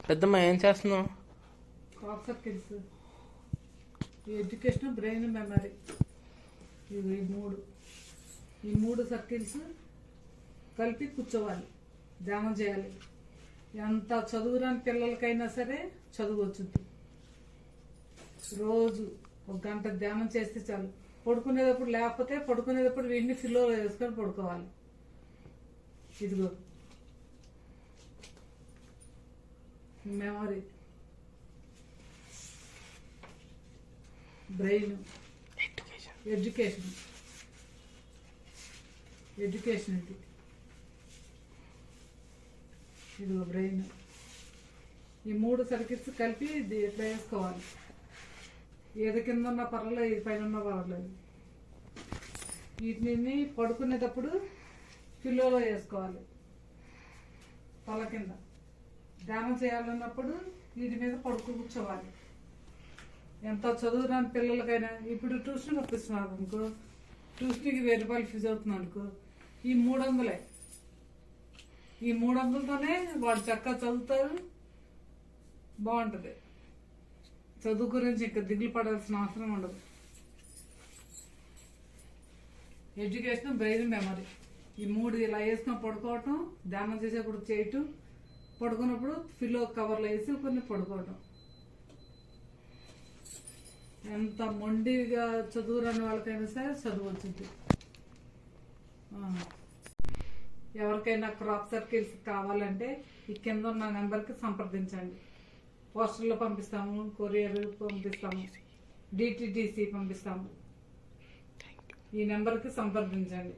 పెద్దమ్మ ఏం చేస్తున్నావు? Crop circles, education, brain, memory, ఇవి ఈ మూడు సర్కిల్స్ కలిపి కూర్చోవాలి, ధ్యానం చేయాలి. ఎంత చదువురాని పిల్లలకైనా సరే చదువు వచ్చింది. రోజు 1 గంట ధ్యానం చేస్తే చాలు. పడుకునేటప్పుడు లేకపోతే పడుకునేటప్పుడు వీడిని ఫిల్లోలో వేసుకొని పడుకోవాలి. ఇదిగో మెమరీ, బ్రెయిన్, ఎడ్యుకేషన్ ఇది. ఇదిగో బ్రెయిన్. ఈ 3 సర్కిల్స్ కలిపి ఇట్లా వేసుకోవాలి. ఏది కింద ఉన్నా పర్వాలేదు, ఇది పైన ఉన్నా పర్వాలేదు. వీటిని పడుకునేటప్పుడు పిల్లోలో వేసుకోవాలి, తల కింద. ధ్యానం చేయాలన్నప్పుడు వీటి మీద కూర్చోవాలి. ఎంత చదువురాని పిల్లలకైనా ఇప్పుడు ట్యూషన్ పంపిస్తున్నారు అనుకో, ట్యూషన్కి 1000 రూపాయలు ఫీజు అవుతుంది అనుకో, ఈ 300. ఈ 300తోనే వాడు చక్కగా చదువుతారు, బాగుంటుంది. చదువు గురించి ఇంకా దిగులు పడాల్సిన అవసరం ఉండదు. ఎడ్యుకేషన్, బ్రెయిన్, మెమరీ, ఈ 3 ఇలా వేసుకొని పడుకోవటం, ధ్యానం చేసేప్పుడు చేయటం, పడుకున్నప్పుడు పిల్లో కవర్లో వేసి కొన్ని పడుకోవటం. ఎంత మొండిగా చదువురాని వాళ్ళకైనా సరే చదువు వచ్చింది. ఎవరికైనా క్రాప్ సర్కిల్స్ కావాలంటే ఈ కింద ఉన్న నెంబర్కి సంప్రదించండి. పోస్టర్లో పంపిస్తాము, కొరియర్ పంపిస్తాము, డిటిడిసి పంపిస్తాము. ఈ నెంబర్కి సంప్రదించండి.